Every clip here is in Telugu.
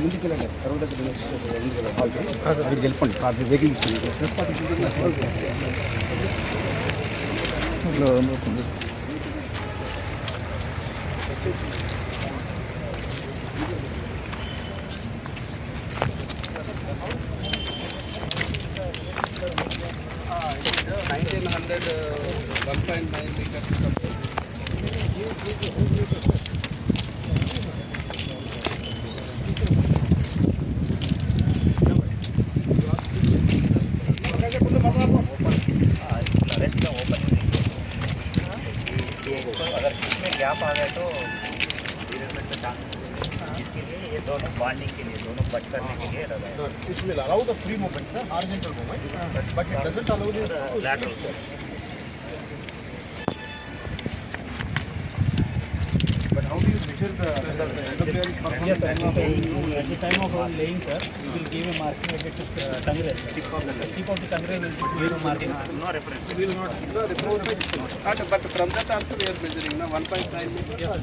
ముందుకు వెళ్ళండి అక్కడికి వెళ్ళిపోండి వెహికల్ गैप आ गया तो इसके लिए ये दोनों बॉन्डिंग के लिए दोनों बच करने के लिए लगा है। It will allow the free movement, sir, horizontal movement, but it doesn't allow the lateral, sir. But how do you measure the whether the NWR is performing? Yes, sir. At the time of laying, sir, we will give a marking at the tongue rail. Tip of the tongue rail will give a marking. No reference. We will not. But from that also we are measuring now 1.9 meters. Yes,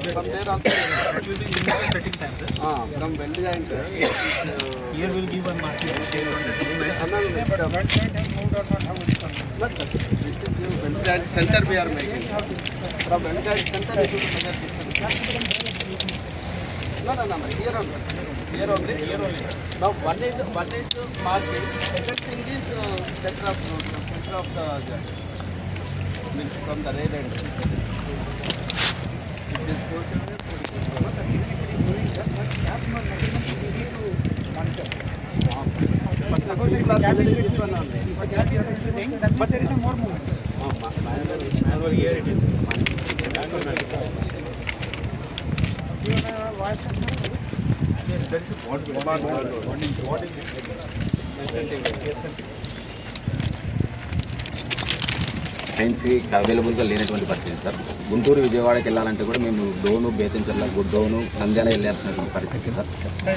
sir. From there also That will be in the setting time, sir. from weld joint. Here we will give one marking at the same But the weld joint has moved or not? How it is? Yes, sir. This is the weld joint center we are making. From weld joint center it will measure distance. No. Here only. Here only. Now one is marking. Second thing is center of the joint. Means from the rail end. If this goes in there, but suppose if you are measuring this one only. But there is a more movement. Manual here it is. There is a trains అవైలబుల్గా లేనటువంటి పరిస్థితి సార్. గుంటూరు విజయవాడకి వెళ్ళాలంటే కూడా మేము డోను బేతంచెర్ల గుడ్డోను నంద్యాల వెళ్ళాల్సినటువంటి పరిస్థితి సార్.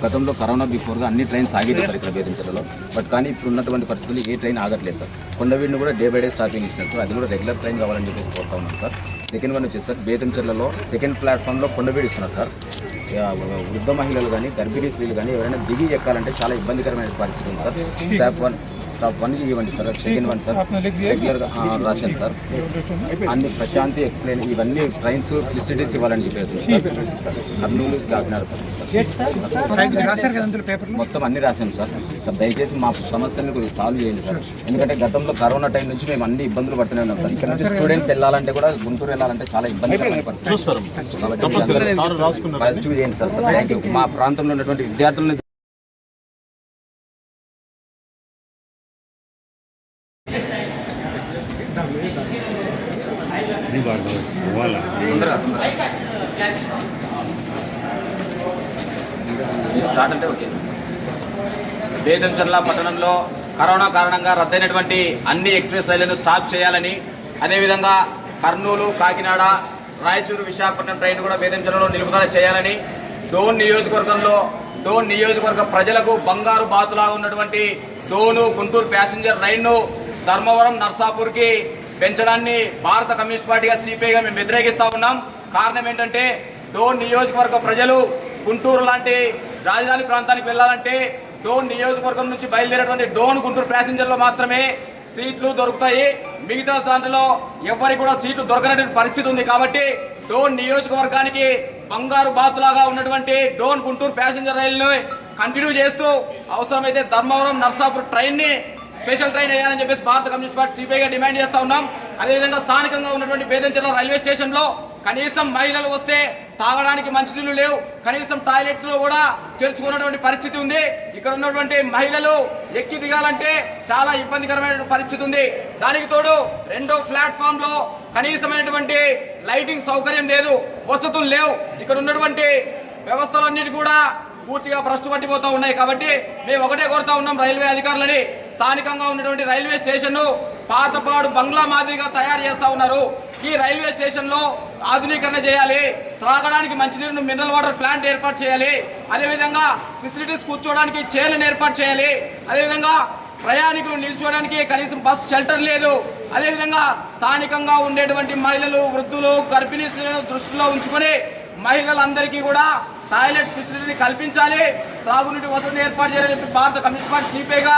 గతంలో కరోనా బిఫోర్గా అన్ని ట్రైన్స్ ఆగేది సార్ ఇక్కడ బేతంచెర్లలో. బట్ కానీ ఇప్పుడు ఉన్నటువంటి పరిస్థితులు ఏ ట్రైన్ ఆగట్లేదు సార్. కొండవీడిని కూడా డే బై డే స్టాపింగ్ ఇచ్చినారు సార్. అది కూడా రెగ్యులర్ ట్రైన్ కావాలని చెప్పేసి కోరుతా ఉన్నాం సార్. సెకండ్ వన్ వచ్చేసి సార్ బేతంచెర్లలో సెకండ్ ప్లాట్ఫామ్లో కొండవీడి ఇస్తున్నారు సార్. వృద్ధ మహిళలు కానీ గర్భిణీ స్త్రీలు కానీ ఎవరైనా దిగి ఎక్కాలంటే చాలా ఇబ్బందికరమైన పరిస్థితి ఉంది సార్. స్టాప్ 1 ఇవ్వండి సార్. సెకండ్ 1 సార్ రెగ్యులర్గా రాశాను సార్. అన్ని ప్రశాంతి ఎక్స్ప్లెయిన్ ఇవన్నీ ట్రైన్స్ ఫెసిలిటీస్ ఇవ్వాలని చెప్పేసి కర్నూలు కాకినాడ మొత్తం అన్ని రాశాను సార్. దయచేసి మా సమస్యలను కొద్దిగా సాల్వ్ చేయండి సార్. ఎందుకంటే గతంలో కరోనా టైం నుంచి మేము అన్ని ఇబ్బందులు పడుతూనే ఉన్నాం సార్. ఇక్కడ నుంచి స్టూడెంట్స్ వెళ్ళాలంటే కూడా గుంటూరు వెళ్ళాలంటే చాలా ఇబ్బంది పాజిటివ్ చేయండి సార్. Thank you. మా ప్రాంతంలో ఉన్నటువంటి విద్యార్థులను స్టార్ట్ అంటే ఓకే. బేతంచెర్ల పట్టణంలో కరోనా కారణంగా రద్దయినటువంటి అన్ని ఎక్స్ప్రెస్ రైళ్లను స్టాప్ చేయాలని, అదేవిధంగా కర్నూలు, కాకినాడ, రాయచూరు, విశాఖపట్నం ట్రైన్ కూడా బేతంచెర్లలో నిలుపుదల చేయాలని, డోన్ నియోజకవర్గ ప్రజలకు బంగారు బాతులాగా ఉన్నటువంటి డోను గుంటూరు ప్యాసింజర్ రైళ్ను ధర్మవరం నర్సాపూర్కి పెంచడాన్ని భారత కమ్యూనిస్ట్ పార్టీగా సిపిఐగా మేము వ్యతిరేకిస్తూ ఉన్నాం. కారణం ఏంటంటే డోన్ నియోజకవర్గ ప్రజలు గుంటూరు లాంటి రాజధాని ప్రాంతానికి వెళ్ళాలంటే డోన్ నియోజకవర్గం నుంచి బయలుదేరేటువంటి డోన్ గుంటూరు ప్యాసింజర్లో మాత్రమే సీట్లు దొరుకుతాయి. మిగతా దాంట్లో ఎవరికి కూడా సీట్లు దొరకనటువంటి పరిస్థితి ఉంది. కాబట్టి డోన్ నియోజకవర్గానికి బంగారు బాతులాగా ఉన్నటువంటి డోన్ గుంటూరు ప్యాసింజర్ రైలును కంటిన్యూ చేస్తూ అవసరమైతే ధర్మవరం నర్సాపూర్ ట్రైన్ని స్పెషల్ ట్రైన్ వేయాలని చెప్పేసి భారత కమ్యూనిస్ట్ పార్టీ సిపిఐగా డిమాండ్ చేస్తూ ఉన్నాం. అదేవిధంగా స్థానికంగా ఉన్నటువంటి బేతంచెర్ల రైల్వే స్టేషన్లో కనీసం మహిళలు వస్తే తాగడానికి మంచినీళ్లు లేవు, కనీసం టాయిలెట్లు కూడా తెరుచుకున్నటువంటి పరిస్థితి ఉంది. ఇక్కడ ఉన్నటువంటి మహిళలు ఎక్కి దిగాలంటే చాలా ఇబ్బందికరమైన పరిస్థితి ఉంది. దానికి తోడు రెండో ప్లాట్ఫామ్ లో కనీసమైనటువంటి లైటింగ్ సౌకర్యం లేదు, వసతులు లేవు. ఇక్కడ ఉన్నటువంటి వ్యవస్థలన్నిటి కూడా పూర్తిగా భ్రష్టు పట్టిపోతూ ఉన్నాయి. కాబట్టి మేము ఒకటే కోరుతా ఉన్నాం రైల్వే అధికారులని, స్థానికంగా ఉన్నటువంటి రైల్వే స్టేషన్ పాతపాడు బంగ్లా మాదిరిగా తయారు చేస్తా ఉన్నారు. ఈ రైల్వే స్టేషన్ లో ఆధునీకరణ చేయాలి, త్రాగడానికి మంచినీరు మినరల్ వాటర్ ప్లాంట్ ఏర్పాటు చేయాలి, అదేవిధంగా ఫెసిలిటీస్ కూర్చోవడానికి చైర్లను ఏర్పాటు చేయాలి, అదేవిధంగా ప్రయాణికులు నిల్చోవడానికి కనీసం బస్ షెల్టర్ లేదు. అదేవిధంగా స్థానికంగా ఉండేటువంటి మహిళలు, వృద్ధులు, గర్భిణీ స్త్రీలను దృష్టిలో ఉంచుకొని మహిళలందరికీ కూడా టాయిలెట్ ఫెసిలిటీని కల్పించాలి, త్రాగునీటి వసతిని ఏర్పాటు చేయాలని భారత కమ్యూనిస్ట్ పార్టీ సిపిఐగా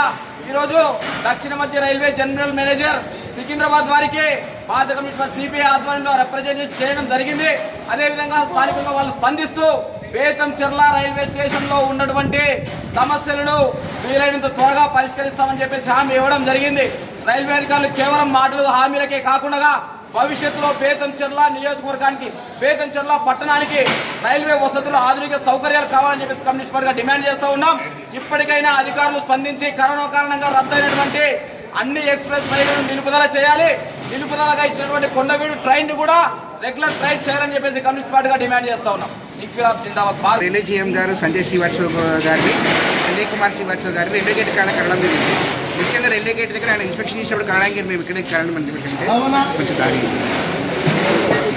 ఈరోజు దక్షిణ మధ్య రైల్వే జనరల్ మేనేజర్ సికింద్రాబాద్ వారికి భారత కమ్యూనిస్ట్ పార్టీ సిపిఐ ఆధ్వర్యంలో రిప్రజెంటేషన్ చేయడం జరిగింది. అదేవిధంగా స్థానికంగా వాళ్ళు స్పందిస్తూ బేతంచెర్ల రైల్వే స్టేషన్ లో ఉన్నటువంటి సమస్యలను వీలైనంత త్వరగా పరిష్కరిస్తామని చెప్పేసి హామీ ఇవ్వడం జరిగింది. రైల్వే అధికారులు కేవలం మాటలు హామీలకే కాకుండా భవిష్యత్తులో బేతంచెర్ల నియోజకవర్గానికి, బేతంచెర్ల పట్టణానికి రైల్వే వసతులు, ఆధునిక సౌకర్యాలు కావాలని చెప్పేసి కమ్యూనిస్ట్ పార్టీగా డిమాండ్ చేస్తూ ఉన్నాం. ఇప్పటికైనా అధికారులు స్పందించి కరోనా కారణంగా రద్దయినటువంటి అన్ని ఎక్స్ప్రెస్ రైళ్లను నిలుపుదల చేయాలి, నిలుపుదలగా ఇచ్చినటువంటి కొండవీడు ట్రైన్ కూడా రెగ్యులర్ ట్రైన్ చేయాలని చెప్పేసి కమ్యూనిస్ట్ పార్టీగా డిమాండ్ చేస్తూ ఉన్నాం. ఇంక్విలాబ్ జిందాబాద్. రైల్వే జీఎం గారు సంజయ్ గారిని, సంజయ్ కుమార్ శ్రీవాత్సవ్ గారిని రైల్వే గేట్ కాడ కడడం జరిగింది. ముఖ్యంగా రైల్వే గేట్ దగ్గర ఆయన ఇన్స్పెక్షన్ చేసినప్పుడు కావడానికి మేము ఇక్కడే కారణం ఎందుకంటే కొంచెం దారి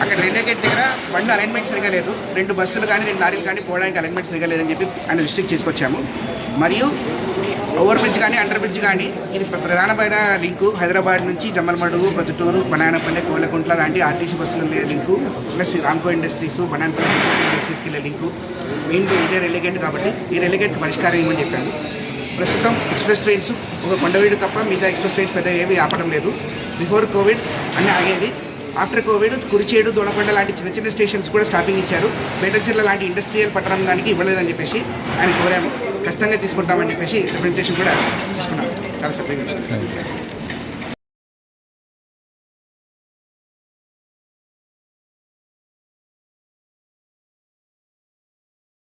అక్కడ రైల్వే గేట్ దగ్గర బండి అలైన్మెంట్ సరిగా లేదు, 2 బస్సులు కానీ 2 లారీలు కానీ పోవడానికి అలైన్మెంట్ సరిగా లేదని చెప్పి ఆయన దృష్టికి తీసుకొచ్చాము. మరియు ఓవర్ బ్రిడ్జ్ కానీ అండర్ బ్రిడ్జ్ కానీ ఇది ప్రధానమైన లింకు హైదరాబాద్ నుంచి జమ్మలమడుగు, ప్రొద్దుటూరు, బనానపల్లె, కోలకుంట్ల లాంటి ఆర్టీసీ బస్సులు link, plus Ramco industries, Banaganapalle ఇండస్ట్రీస్కి వెళ్ళే లింకు మెయిన్ ఇదే రైల్వే గేట్. కాబట్టి ఈ రైల్వే గేట్కి పరిష్కారం ఇవ్వమని చెప్పాను. ప్రస్తుతం ఎక్స్ప్రెస్ ట్రైన్స్ ఒక కొండవీడు తప్ప మిగతా ఎక్స్ప్రెస్ ట్రైన్స్ పెద్ద ఏమీ ఆపడం లేదు. బిఫోర్ కోవిడ్ అన్నీ ఆగేది. ఆఫ్టర్ కోవిడ్ కురిచేడు, దొనకొండ లాంటి చిన్న చిన్న స్టేషన్స్ కూడా స్టాపింగ్ ఇచ్చారు. బేతంచెర్ల లాంటి ఇండస్ట్రియల్ పట్టణం దానికి ఇవ్వలేదని చెప్పేసి ఆయన కోరాము. ఖచ్చితంగా తీసుకుంటామని చెప్పేసి రిప్రజెంటేషన్ కూడా తీసుకున్నాం. చాలా సత్యంగా